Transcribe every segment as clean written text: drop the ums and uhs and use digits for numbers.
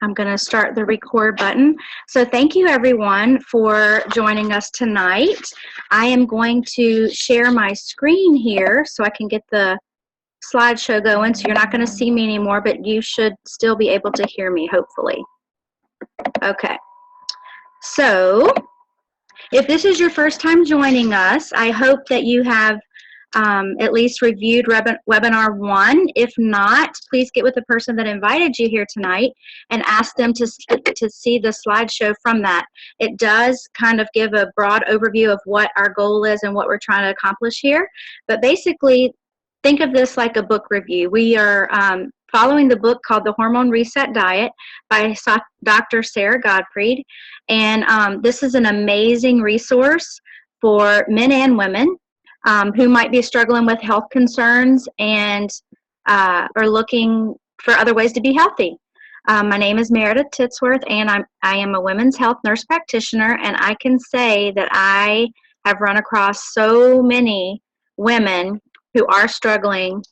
I'm going to start the record button. So thank you everyone for joining us tonight. I am going to share my screen here so I can get the slideshow going. So you're not going to see me anymore, but you should still be able to hear me, hopefully. Okay. So if this is your first time joining us, I hope that you have at least reviewed webinar 1. If not, please get with the person that invited you here tonight and ask them to see the slideshow from that. It does kind of give a broad overview of what our goal is and what we're trying to accomplish here. But basically, think of this like a book review. We are following the book called The Hormone Reset Diet by Dr. Sarah Gottfried. And this is an amazing resource for men and women who might be struggling with health concerns and are looking for other ways to be healthy. My name is Meredith Titsworth, and I am a women's health nurse practitioner, and I can say that I have run across so many women who are struggling,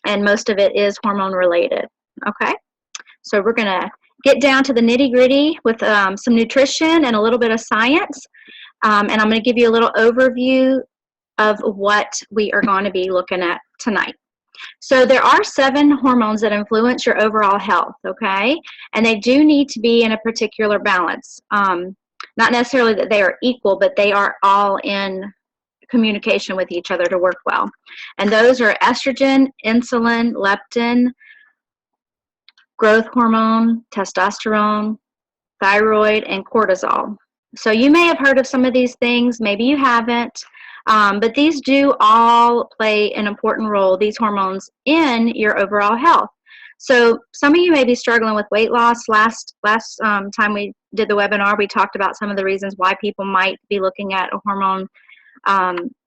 and most of it is hormone related. Okay, so we're going to get down to the nitty-gritty with some nutrition and a little bit of science, and I'm going to give you a little overview of what we are going to be looking at tonight. So there are 7 hormones that influence your overall health, okay? And they do need to be in a particular balance. Not necessarily that they are equal, but they are all in communication with each other to work well. And those are estrogen, insulin, leptin, growth hormone, testosterone, thyroid, and cortisol. So you may have heard of some of these things, maybe you haven't. But these do all play an important role, these hormones, in your overall health. So some of you may be struggling with weight loss. Last time we did the webinar, we talked about some of the reasons why people might be looking at a hormone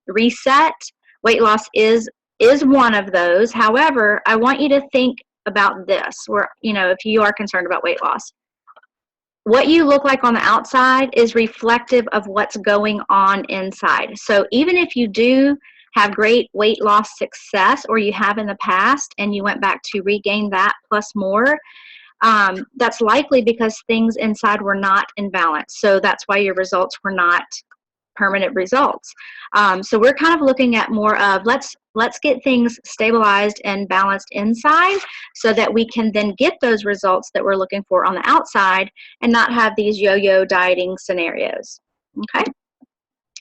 reset. Weight loss is one of those. However, I want you to think about this, where, if you are concerned about weight loss. What you look like on the outside is reflective of what's going on inside. So even if you do have great weight loss success, or you have in the past, and you went back to regain that plus more, that's likely because things inside were not in balance. So that's why your results were not permanent results. So we're kind of looking at more of let's get things stabilized and balanced inside so that we can then get those results that we're looking for on the outside and not have these yo-yo dieting scenarios. Okay?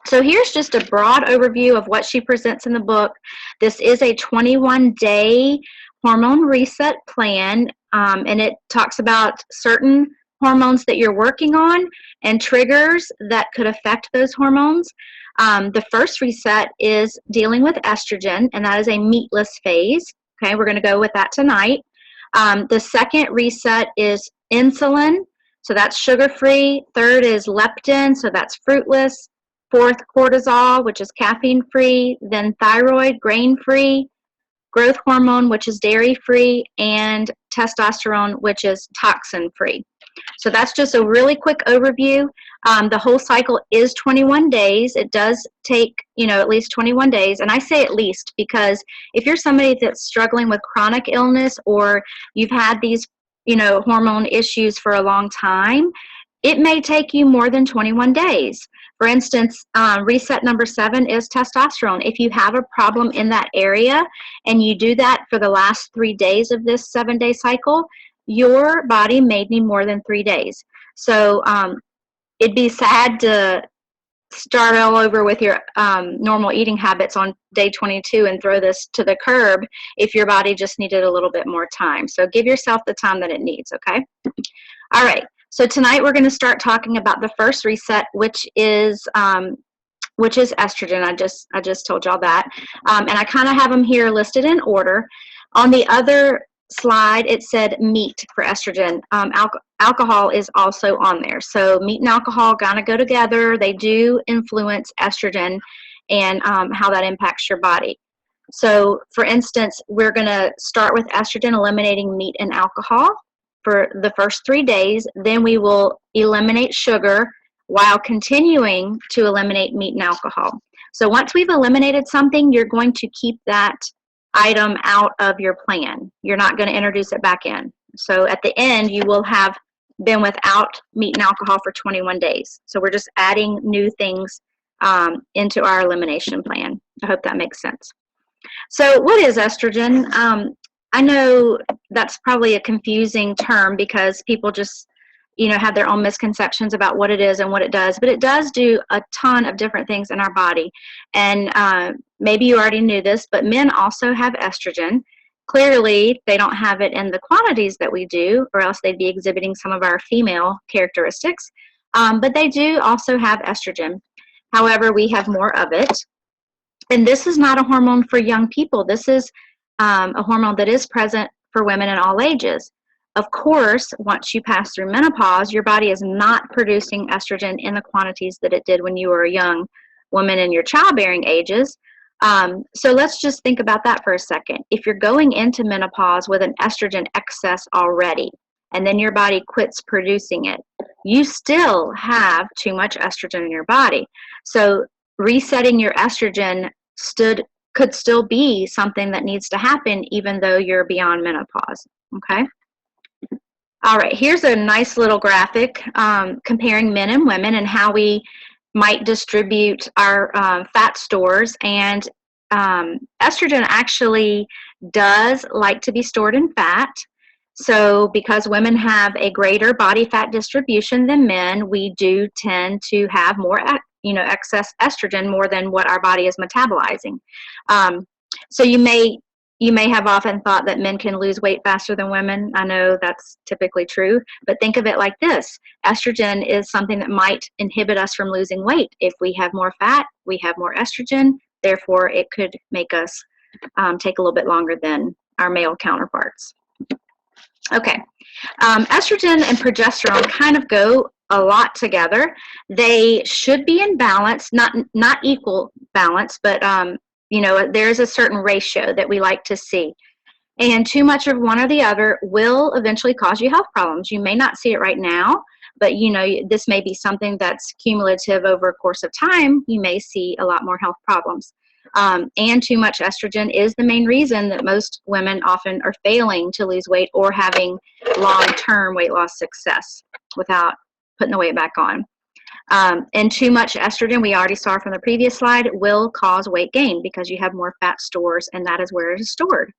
So here's just a broad overview of what she presents in the book. This is a 21-day hormone reset plan, and it talks about certain hormones that you're working on and triggers that could affect those hormones. The first reset is dealing with estrogen, and that is a meatless phase. Okay, we're going to go with that tonight. The second reset is insulin, so that's sugar-free. Third is leptin, so that's fruitless. Fourth, cortisol, which is caffeine-free. Then thyroid, grain-free. Growth hormone, which is dairy-free. And testosterone, which is toxin-free. So that's just a really quick overview. The whole cycle is 21 days. It does take, at least 21 days. And I say at least because if you're somebody that's struggling with chronic illness, or you've had these, hormone issues for a long time, it may take you more than 21 days. For instance, reset number 7 is testosterone. If you have a problem in that area and you do that for the last 3 days of this 7-day cycle, your body may need more than 3 days. So it'd be sad to start all over with your normal eating habits on day 22 and throw this to the curb if your body just needed a little bit more time. So give yourself the time that it needs, okay? All right. So tonight we're going to start talking about the first reset, which is estrogen. I just told y'all that, and I kind of have them here listed in order. On the other slide, it said meat for estrogen. Alcohol is also on there. So meat and alcohol kind of go together. They do influence estrogen and how that impacts your body. So for instance, we're going to start with estrogen, eliminating meat and alcohol for the first 3 days. Then we will eliminate sugar while continuing to eliminate meat and alcohol. So once we've eliminated something, you're going to keep that item out of your plan. You're not going to introduce it back in, So at the end, you will have been without meat and alcohol for 21 days. So we're just adding new things into our elimination plan. I hope that makes sense. So what is estrogen? I know that's probably a confusing term because people just, have their own misconceptions about what it is and what it does, but it does do a ton of different things in our body. And maybe you already knew this, but men also have estrogen. Clearly, they don't have it in the quantities that we do, or else they'd be exhibiting some of our female characteristics. But they do also have estrogen. However, we have more of it. And this is not a hormone for young people. This is a hormone that is present for women in all ages. Of course, once you pass through menopause, your body is not producing estrogen in the quantities that it did when you were a young woman in your childbearing ages. So let's just think about that for a second. If you're going into menopause with an estrogen excess already, and then your body quits producing it, you still have too much estrogen in your body. So resetting your estrogen could still be something that needs to happen even though you're beyond menopause, okay? All right, here's a nice little graphic comparing men and women and how we might distribute our fat stores. And estrogen actually does like to be stored in fat. So because women have a greater body fat distribution than men, we do tend to have more excess estrogen, more than what our body is metabolizing. So you may have often thought that men can lose weight faster than women. I know that's typically true, but think of it like this. Estrogen is something that might inhibit us from losing weight. If we have more fat, we have more estrogen. Therefore, it could make us take a little bit longer than our male counterparts. Okay, estrogen and progesterone kind of go a lot together. They should be in balance, not equal balance, but there's a certain ratio that we like to see. And too much of one or the other will eventually cause you health problems. You may not see it right now, but this may be something that's cumulative over a course of time. You may see a lot more health problems. And too much estrogen is the main reason that most women often are failing to lose weight or having long-term weight loss success without putting the weight back on. And too much estrogen, we already saw from the previous slide, will cause weight gain because you have more fat stores, and that is where it is stored.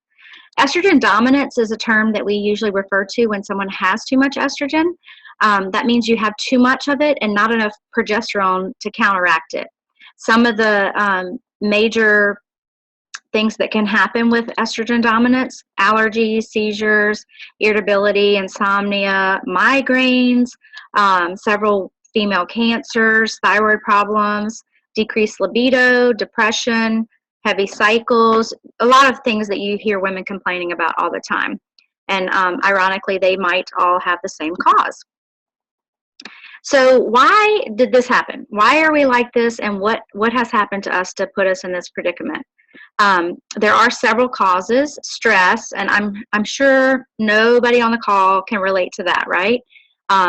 Estrogen dominance is a term that we usually refer to when someone has too much estrogen. That means you have too much of it and not enough progesterone to counteract it. Some of the major things that can happen with estrogen dominance: allergies, seizures, irritability, insomnia, migraines, several female cancers, thyroid problems, decreased libido, depression, heavy cycles, a lot of things that you hear women complaining about all the time. And ironically, they might all have the same cause. So why did this happen? Why are we like this, and what has happened to us to put us in this predicament? There are several causes. Stress, and I'm sure nobody on the call can relate to that, right?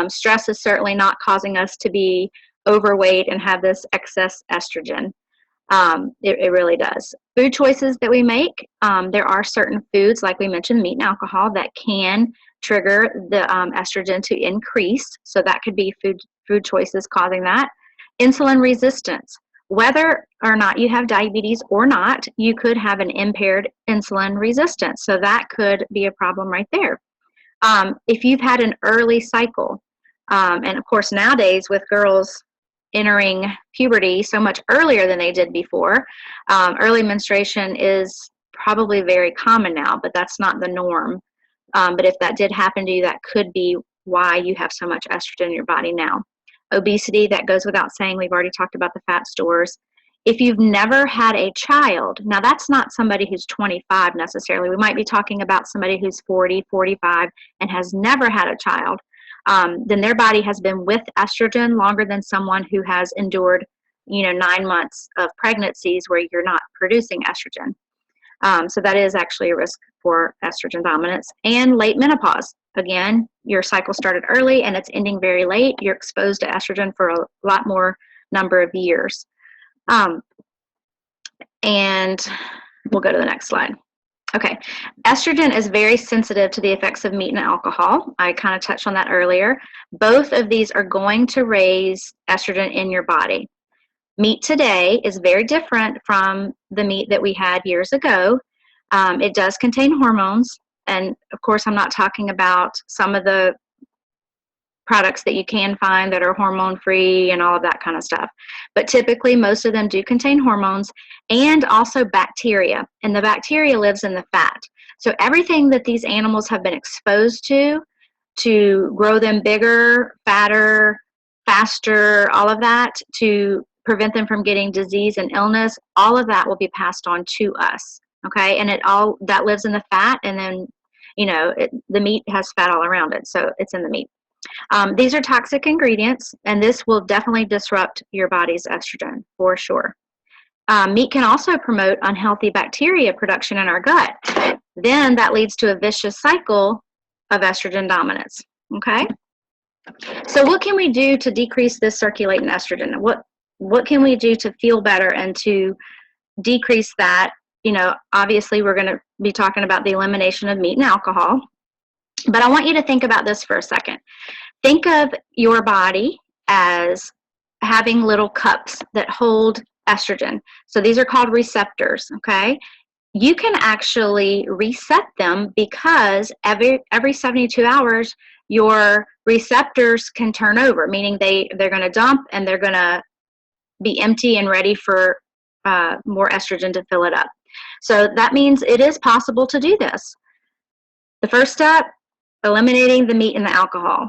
Stress is certainly not causing us to be overweight and have this excess estrogen. It really does. Food choices that we make, there are certain foods, like we mentioned, meat and alcohol, that can trigger the estrogen to increase. So that could be food choices causing that. Insulin resistance. Whether or not you have diabetes or not, you could have an impaired insulin resistance. So that could be a problem right there. If you've had an early cycle, and of course nowadays with girls entering puberty so much earlier than they did before, early menstruation is probably very common now, but that's not the norm. But if that did happen to you, that could be why you have so much estrogen in your body now. Obesity, that goes without saying. We've already talked about the fat stores. If you've never had a child, now that's not somebody who's 25 necessarily. We might be talking about somebody who's 40, 45, and has never had a child. Then their body has been with estrogen longer than someone who has endured, 9 months of pregnancies where you're not producing estrogen. So that is actually a risk for estrogen dominance. And late menopause. Again, your cycle started early and it's ending very late. You're exposed to estrogen for a lot more number of years. And we'll go to the next slide. Okay, estrogen is very sensitive to the effects of meat and alcohol. I kind of touched on that earlier. Both of these are going to raise estrogen in your body. Meat today is very different from the meat that we had years ago. It does contain hormones, and of course, I'm not talking about some of the products that you can find that are hormone free and all of that kind of stuff. But typically, most of them do contain hormones and also bacteria. And the bacteria lives in the fat. So everything that these animals have been exposed to grow them bigger, fatter, faster, all of that, to prevent them from getting disease and illness, all of that will be passed on to us. Okay, and it all that lives in the fat, and then the meat has fat all around it, so it's in the meat. These are toxic ingredients, and this will definitely disrupt your body's estrogen for sure. Meat can also promote unhealthy bacteria production in our gut. Then that leads to a vicious cycle of estrogen dominance. Okay? So what can we do to decrease this circulating estrogen? What can we do to feel better and to decrease that? Obviously we're going to be talking about the elimination of meat and alcohol. But I want you to think about this for a second. Think of your body as having little cups that hold estrogen. So these are called receptors, okay? You can actually reset them because every 72 hours, your receptors can turn over, meaning they're going to dump and they're going to be empty and ready for more estrogen to fill it up. So that means it is possible to do this. The first step, eliminating the meat and the alcohol,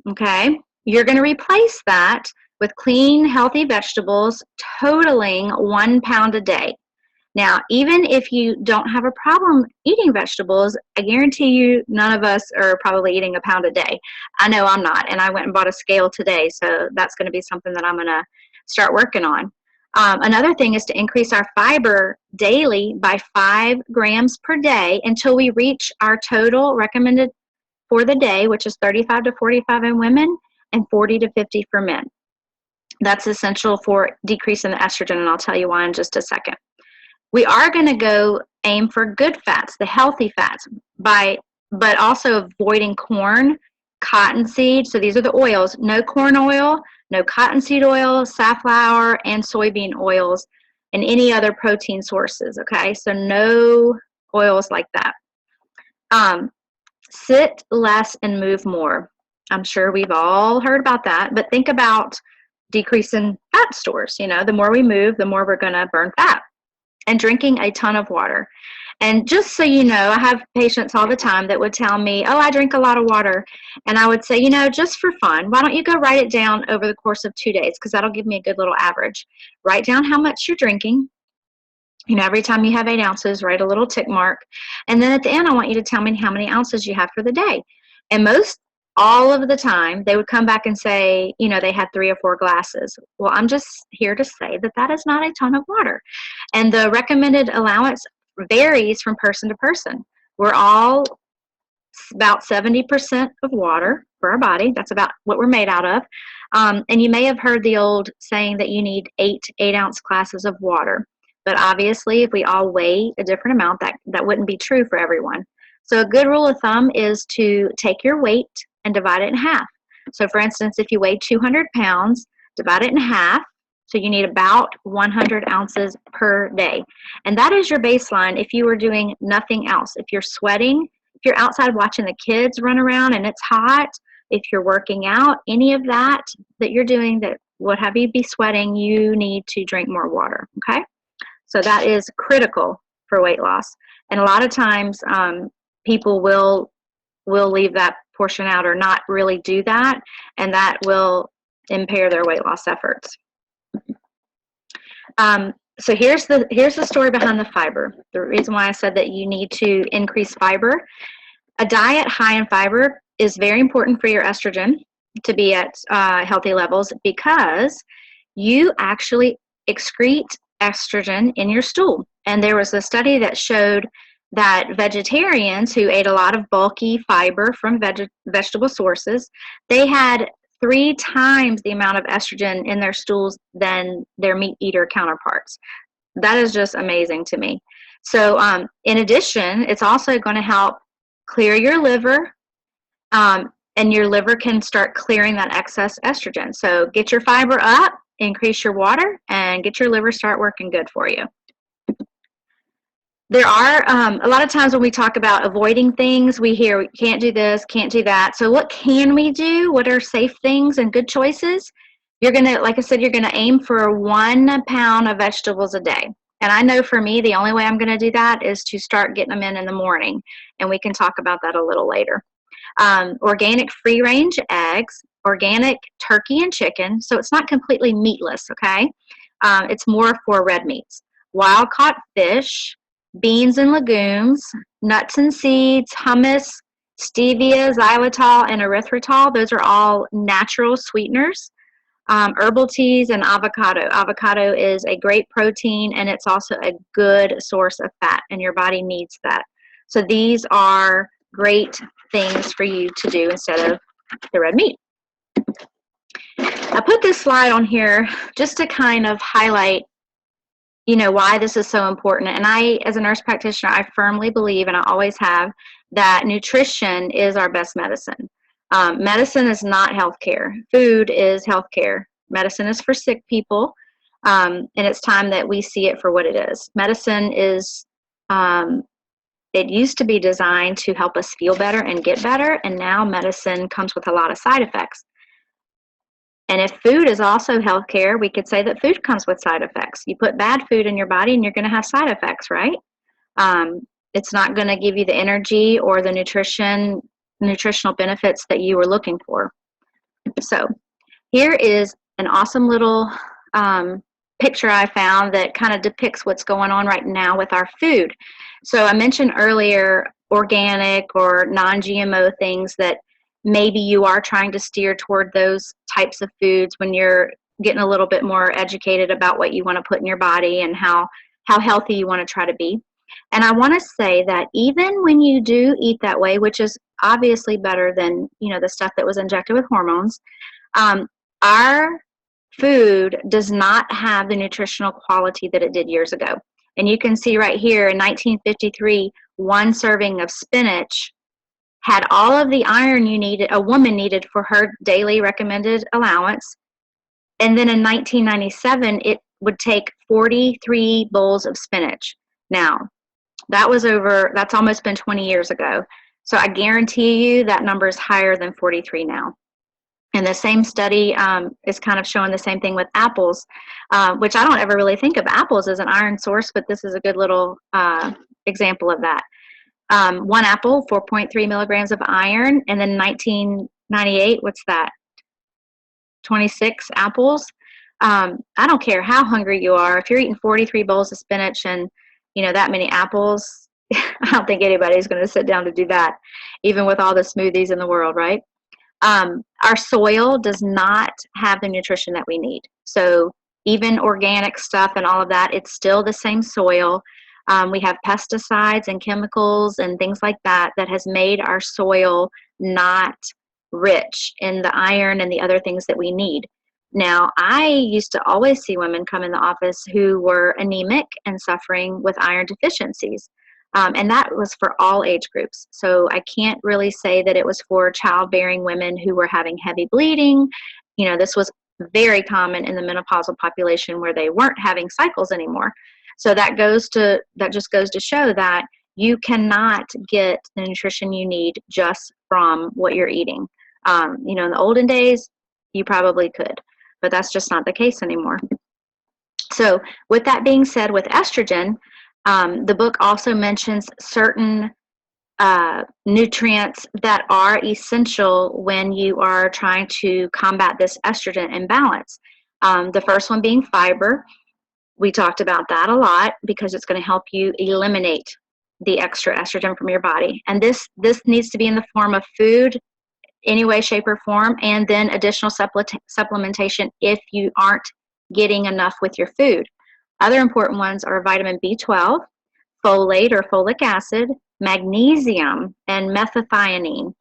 okay? You're going to replace that with clean, healthy vegetables totaling 1 pound a day. Now, even if you don't have a problem eating vegetables, I guarantee you none of us are probably eating a pound a day. I know I'm not, and I went and bought a scale today, so that's going to be something that I'm going to start working on. Another thing is to increase our fiber daily by 5 grams per day until we reach our total recommended for the day, which is 35 to 45 in women and 40 to 50 for men. That's essential for decreasing the estrogen, and I'll tell you why in just a second. We are going to go aim for good fats, the healthy fats, but also avoiding corn, cottonseed. So these are the oils. No corn oil, no cottonseed oil, safflower, and soybean oils, and any other protein sources, okay? So no oils like that. Sit less and move more. I'm sure we've all heard about that, but think about decreasing fat stores. The more we move, the more we're going to burn fat. And drinking a ton of water. And just so you know, I have patients all the time that would tell me, oh, I drink a lot of water. And I would say, just for fun, why don't you go write it down over the course of 2 days, because that'll give me a good little average. Write down how much you're drinking. Every time you have 8 ounces, write a little tick mark. And then at the end, I want you to tell me how many ounces you have for the day. And all of the time, they would come back and say, they had 3 or 4 glasses. Well, I'm just here to say that is not a ton of water. And the recommended allowance varies from person to person. We're all about 70% of water for our body. That's about what we're made out of. And you may have heard the old saying that you need 8-ounce glasses of water. But obviously, if we all weigh a different amount, that wouldn't be true for everyone. So a good rule of thumb is to take your weight and divide it in half. So for instance, if you weigh 200 pounds, divide it in half. So you need about 100 ounces per day. And that is your baseline if you are doing nothing else. If you're sweating, if you're outside watching the kids run around and it's hot, if you're working out, any of that you're doing that would have you be sweating, you need to drink more water, okay? So that is critical for weight loss. And a lot of times people will leave that portion out or not really do that, and that will impair their weight loss efforts. So here's the story behind the fiber. The reason why I said that you need to increase fiber. A diet high in fiber is very important for your estrogen to be at healthy levels, because you actually excrete estrogen in your stool. And there was a study that showed that vegetarians who ate a lot of bulky fiber from vegetable sources, they had 3 times the amount of estrogen in their stools than their meat eater counterparts. That is just amazing to me. So in addition, it's also going to help clear your liver, and your liver can start clearing that excess estrogen. So get your fiber up, increase your water, and get your liver start working good for you. There are a lot of times when we talk about avoiding things, we hear we can't do this, can't do that. So what can we do? What are safe things and good choices? You're going to, like I said, you're going to aim for 1 pound of vegetables a day. And I know for me, the only way I'm going to do that is to start getting them in the morning. And we can talk about that a little later. Organic free-range eggs, organic turkey and chicken. So it's not completely meatless, okay? It's more for red meats. Wild-caught fish, beans and legumes, nuts and seeds, hummus, stevia, xylitol, and erythritol. Those are all natural sweeteners. Herbal teas and avocado. Avocado is a great protein, and it's also a good source of fat, and your body needs that. So these are great things for you to do instead of the red meat. I put this slide on here just to kind of highlight, why this is so important. And I, as a nurse practitioner, I firmly believe, and I always have, that nutrition is our best medicine. Medicine is not healthcare. Food is healthcare. Medicine is for sick people, and it's time that we see it for what it is. Medicine is, it used to be designed to help us feel better and get better, and now medicine comes with a lot of side effects. And if food is also healthcare, we could say that food comes with side effects. You put bad food in your body and you're going to have side effects, right? It's not going to give you the energy or the nutritional benefits that you were looking for. So here is an awesome little picture I found that kind of depicts what's going on right now with our food. So I mentioned earlier organic or non-GMO things that maybe you are trying to steer toward those types of foods when you're getting a little bit more educated about what you want to put in your body and how healthy you want to try to be. And I want to say that even when you do eat that way, which is obviously better than, the stuff that was injected with hormones, our food does not have the nutritional quality that it did years ago. And you can see right here in 1953, 1 serving of spinach had all of the iron a woman needed for her daily recommended allowance. And then in 1997, it would take 43 bowls of spinach. Now, that's almost been 20 years ago. So I guarantee you that number is higher than 43 now. And the same study is kind of showing the same thing with apples, which I don't ever really think of apples as an iron source, but this is a good little example of that. 1 apple, 4.3 milligrams of iron, and then 1998, what's that? 26 apples. I don't care how hungry you are. If you're eating 43 bowls of spinach and, that many apples, I don't think anybody's going to sit down to do that, even with all the smoothies in the world, right? Our soil does not have the nutrition that we need. So even organic stuff and all of that, it's still the same soil. We have pesticides and chemicals and things like that has made our soil not rich in the iron and the other things that we need. Now, I used to always see women come in the office who were anemic and suffering with iron deficiencies. And that was for all age groups. So I can't really say that it was for childbearing women who were having heavy bleeding. This was very common in the menopausal population where they weren't having cycles anymore. So that just goes to show that you cannot get the nutrition you need just from what you're eating. In the olden days, you probably could, but that's just not the case anymore. So with that being said, with estrogen, the book also mentions certain nutrients that are essential when you are trying to combat this estrogen imbalance. The first one being fiber. We talked about that a lot because it's going to help you eliminate the extra estrogen from your body. And this needs to be in the form of food, any way, shape, or form, and then additional supplementation if you aren't getting enough with your food. Other important ones are vitamin B12, folate or folic acid, magnesium, and methionine.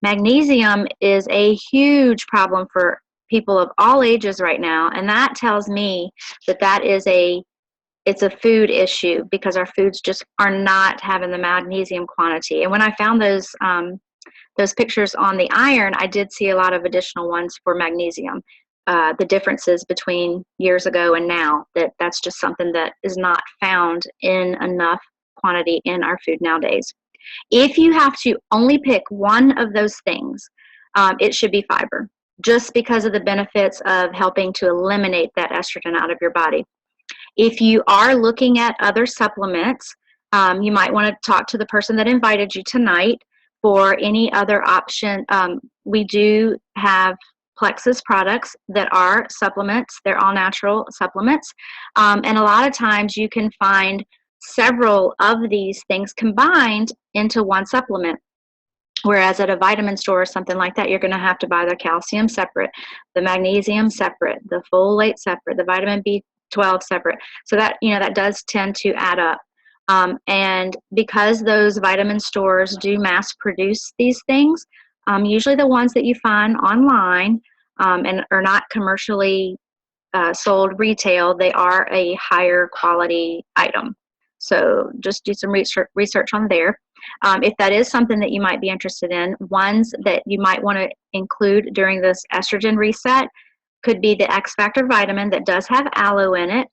Magnesium is a huge problem for people of all ages right now, and that tells me that is a it's a food issue because our foods just are not having the magnesium quantity. And when I found those pictures on the iron, I did see a lot of additional ones for magnesium. The differences between years ago and now, that's just something that is not found in enough quantity in our food nowadays. If you have to only pick one of those things, it should be fiber, just because of the benefits of helping to eliminate that estrogen out of your body. If you are looking at other supplements, you might want to talk to the person that invited you tonight for any other option. We do have Plexus products that are supplements. They're all natural supplements. And a lot of times you can find several of these things combined into one supplement. Whereas at a vitamin store or something like that, you're going to have to buy the calcium separate, the magnesium separate, the folate separate, the vitamin B12 separate. So that, that does tend to add up. And because those vitamin stores do mass produce these things, usually the ones that you find online and are not commercially sold retail, they are a higher quality item. So just do some research on there. If that is something that you might be interested in, ones that you might want to include during this estrogen reset could be the X Factor vitamin that does have aloe in it.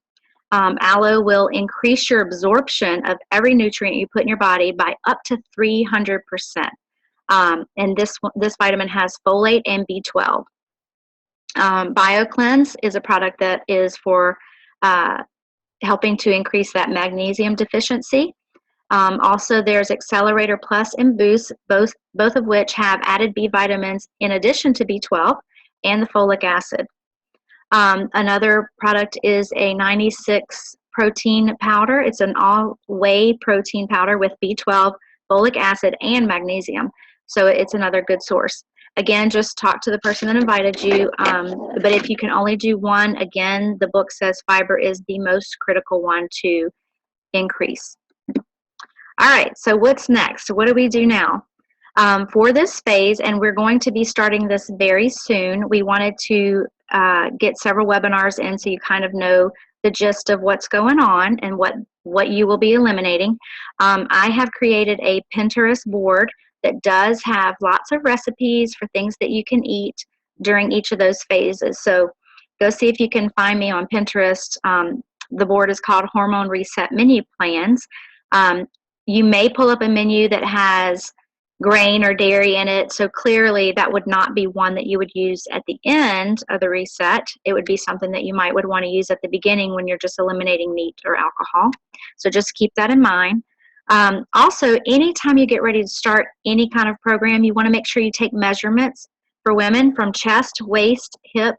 Aloe will increase your absorption of every nutrient you put in your body by up to 300%. And this vitamin has folate and B12. BioCleanse is a product that is for helping to increase that magnesium deficiency. Also, there's Accelerator Plus and Boost, both of which have added B vitamins in addition to B12 and the folic acid. Another product is a 96 protein powder. It's an all-whey protein powder with B12, folic acid, and magnesium. So it's another good source. Again, just talk to the person that invited you. But if you can only do one, again, the book says fiber is the most critical one to increase. All right, so what's next? What do we do now? For this phase, and we're going to be starting this very soon, we wanted to get several webinars in so you kind of know the gist of what's going on and what you will be eliminating. I have created a Pinterest board that does have lots of recipes for things that you can eat during each of those phases. So go see if you can find me on Pinterest. The board is called Hormone Reset Menu Plans. You may pull up a menu that has grain or dairy in it, so clearly that would not be one that you would use at the end of the reset. It would be something that you might would want to use at the beginning when you're just eliminating meat or alcohol. So just keep that in mind. Also, anytime you get ready to start any kind of program, you want to make sure you take measurements for women from chest, waist, hip,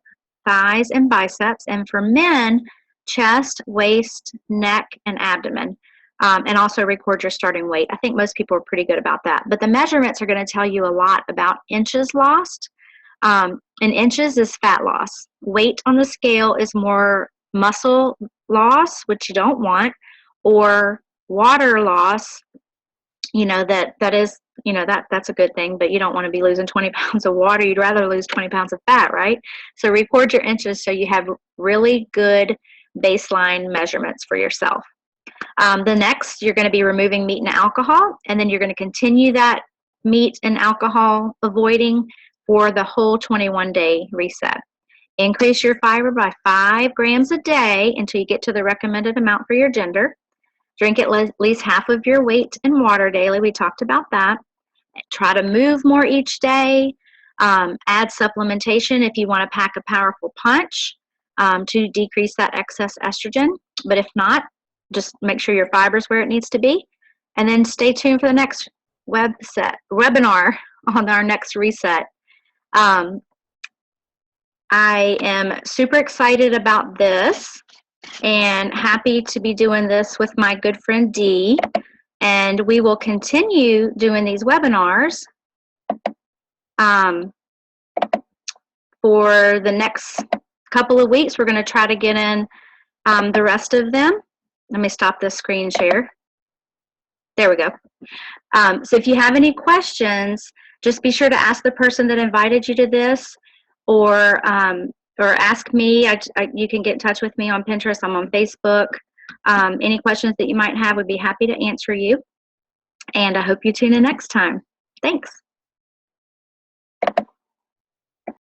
thighs, and biceps, and for men, chest, waist, neck, and abdomen. And also record your starting weight. I think most people are pretty good about that. But the measurements are going to tell you a lot about inches lost. And inches is fat loss. Weight on the scale is more muscle loss, which you don't want, or water loss. That is, that's a good thing, but you don't want to be losing 20 pounds of water. You'd rather lose 20 pounds of fat, right? So record your inches so you have really good baseline measurements for yourself. The next, you're going to be removing meat and alcohol, and then you're going to continue that meat and alcohol avoiding for the whole 21-day reset. Increase your fiber by 5 grams a day until you get to the recommended amount for your gender. Drink at least half of your weight in water daily. We talked about that. Try to move more each day. Add supplementation if you want to pack a powerful punch to decrease that excess estrogen. But if not, just make sure your fiber's where it needs to be. And then stay tuned for the next webinar on our next reset. I am super excited about this and happy to be doing this with my good friend Dee. And we will continue doing these webinars for the next couple of weeks. We're going to try to get in the rest of them. Let me stop this screen share. There we go. So if you have any questions, just be sure to ask the person that invited you to this, or ask me. You can get in touch with me on Pinterest. I'm on Facebook. Any questions that you might have, would be happy to answer you. And I hope you tune in next time. Thanks.